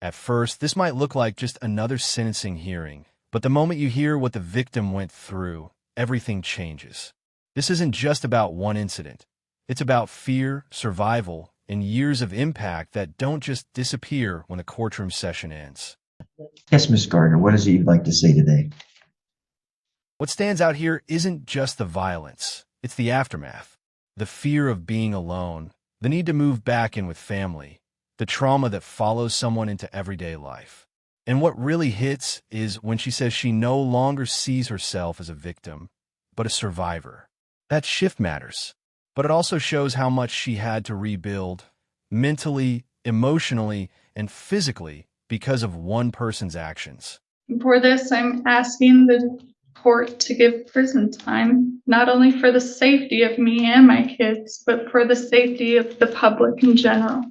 At first, this might look like just another sentencing hearing, but the moment you hear what the victim went through, everything changes. This isn't just about one incident. It's about fear, survival, and years of impact that don't just disappear when a courtroom session ends. Yes, Ms. Gardner, what is it you'd like to say today? What stands out here isn't just the violence, it's the aftermath. The fear of being alone, the need to move back in with family, the trauma that follows someone into everyday life. And what really hits is when she says she no longer sees herself as a victim, but a survivor. That shift matters, but it also shows how much she had to rebuild, mentally, emotionally, and physically, because of one person's actions. For this, I'm asking the court to give prison time, not only for the safety of me and my kids, but for the safety of the public in general.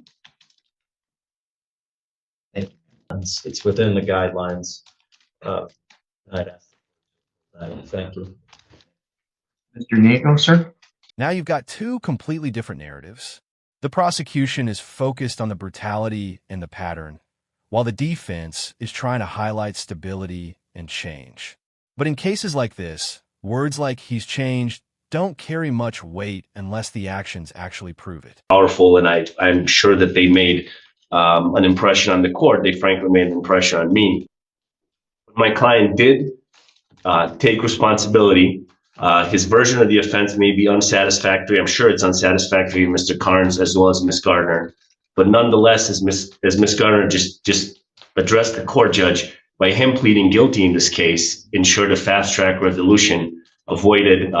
It's within the guidelines. I'd ask. Thank you. Mr. Nago, sir? Now you've got two completely different narratives. The prosecution is focused on the brutality and the pattern, while the defense is trying to highlight stability and change. But in cases like this, words like "he's changed" don't carry much weight unless the actions actually prove it. Powerful, and I'm sure that they made an impression on the court. They frankly made an impression on me. My client did take responsibility. His version of the offense may be unsatisfactory. I'm sure it's unsatisfactory to Mr. Carnes as well as Ms. Gardner. But nonetheless, as Ms. Gardner just addressed the court judge, by him pleading guilty in this case, ensured a fast-track resolution, avoided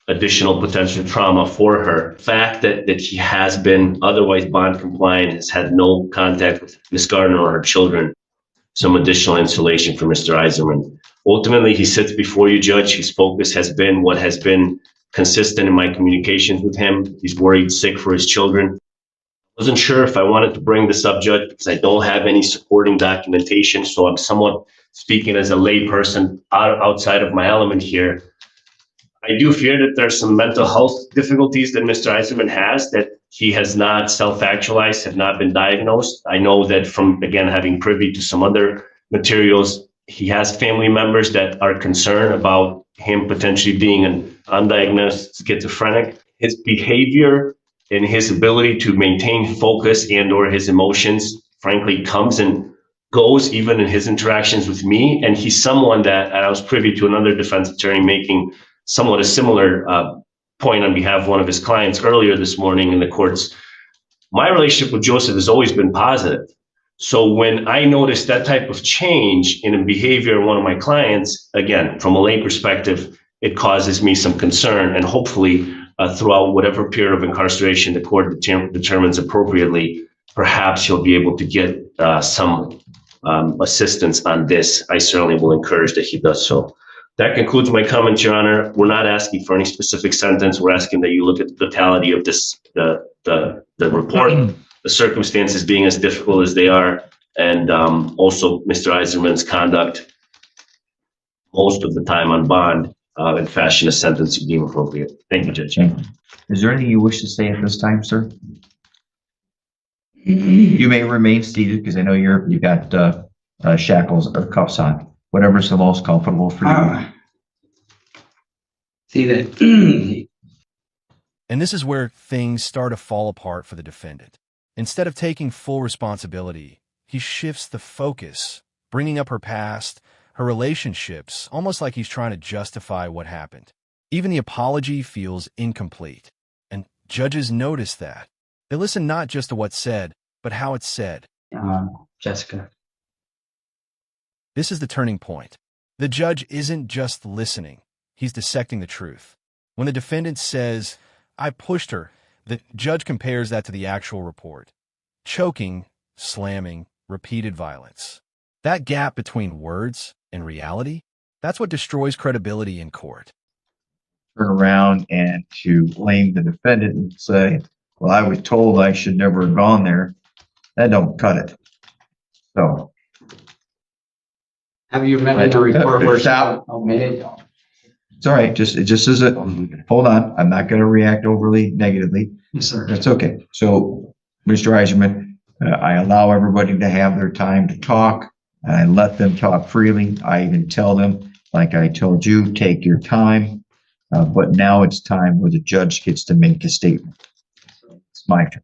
additional potential trauma for her. The fact that he has been otherwise bond compliant, has had no contact with Ms. Gardner or her children, some additional insulation for Mr. Eiserman. Ultimately, he sits before you, Judge. His focus has been what has been consistent in my communications with him. He's worried sick for his children. I wasn't sure if I wanted to bring this up, Judge, because I don't have any supporting documentation, so I'm somewhat speaking as a layperson outside of my element here. I do fear that there's some mental health difficulties that Mr. Eiserman has that he has not self-actualized, have not been diagnosed. I know that from, again, having privy to some other materials, he has family members that are concerned about him potentially being an undiagnosed schizophrenic. His behavior and his ability to maintain focus and or his emotions, frankly, comes and goes even in his interactions with me. And he's someone that, and I was privy to another defense attorney making somewhat a similar point on behalf of one of his clients earlier this morning in the courts. My relationship with Joseph has always been positive. So when I noticed that type of change in a behavior of one of my clients, again, from a lay perspective, it causes me some concern, and hopefully throughout whatever period of incarceration the court determines appropriately, perhaps he'll be able to get some assistance on this. I certainly will encourage that he does so. That concludes my comments, Your Honor. We're not asking for any specific sentence. We're asking that you look at the totality of this, the report, the circumstances being as difficult as they are, and also Mr. Eiserman's conduct most of the time on bond, and fashion a sentence you deem appropriate. Thank you, Judge. Is there anything you wish to say at this time, sir? You may remain seated because I know you've got shackles or cuffs on. Whatever's the most comfortable for you. See that. And this is where things start to fall apart for the defendant. Instead of taking full responsibility, he shifts the focus, bringing up her past, her relationships, almost like he's trying to justify what happened. Even the apology feels incomplete, and judges notice that. They listen not just to what's said, but how it's said. Jessica. This is the turning point. The judge isn't just listening, he's dissecting the truth. When the defendant says, "I pushed her," the judge compares that to the actual report. Choking, slamming, repeated violence. That gap between words and reality, that's what destroys credibility in court. Turn around and to blame the defendant and say, well, I was told I should never have gone there. That don't cut it. So. Have you amended the report where It's out. omitted? It's all right. It just is hold on. I'm not going to react overly negatively. Yes, sir. That's okay. So, Mr. Eiserman, I allow everybody to have their time to talk. I let them talk freely. I even tell them, like I told you, take your time. But now it's time where the judge gets to make a statement. It's my turn.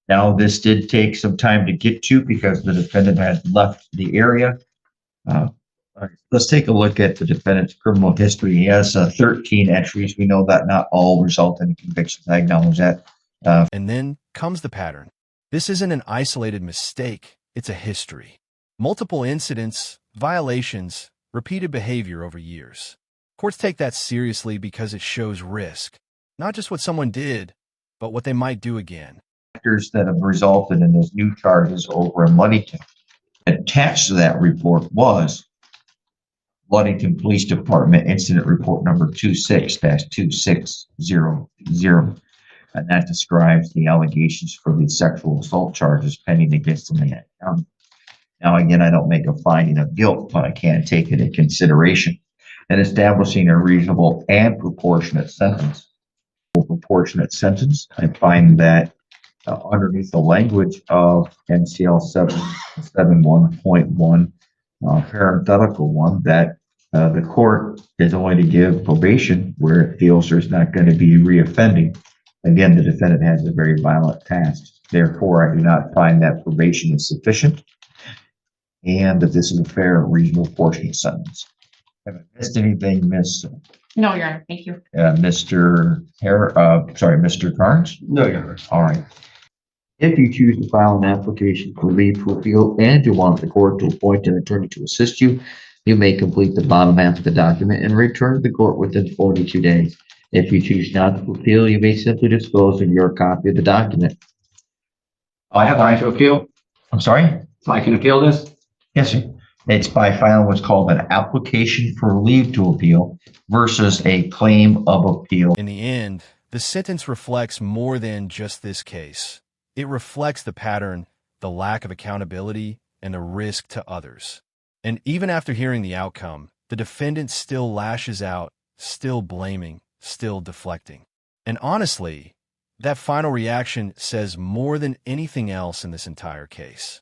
Now, this did take some time to get to because the defendant had left the area. All right, let's take a look at the defendant's criminal history. He has 13 entries. We know that not all result in convictions. I acknowledge that. And then comes the pattern. This isn't an isolated mistake, it's a history. Multiple incidents, violations, repeated behavior over years. Courts take that seriously because it shows risk, not just what someone did, but what they might do again. Factors that have resulted in those new charges over in Ludington. Attached to that report was Ludington Police Department Incident Report number 26-2600. And that describes the allegations for the sexual assault charges pending against them in that county. Now, again, I don't make a finding of guilt, but I can take it into consideration in establishing a reasonable and proportionate sentence. I find that underneath the language of MCL 771.1, parenthetical 1, that the court is only to give probation where it feels there's not going to be reoffending. Again, the defendant has a very violent past. Therefore, I do not find that probation is sufficient and that this is a fair, reasonable, proportionate sentence. Have I missed anything, Miss? No, Your Honor, thank you. Mr. Carnes? No, Your Honor. All right. If you choose to file an application for leave to appeal and you want the court to appoint an attorney to assist you, you may complete the bottom half of the document and return to the court within 42 days. If you choose not to appeal, you may simply dispose of your copy of the document. I have the right to appeal, I'm sorry? so I can appeal this? Yes, sir. It's by filing what's called an application for leave to appeal versus a claim of appeal. In the end, the sentence reflects more than just this case. It reflects the pattern, the lack of accountability, and the risk to others. And even after hearing the outcome, the defendant still lashes out, still blaming, still deflecting. And honestly, that final reaction says more than anything else in this entire case.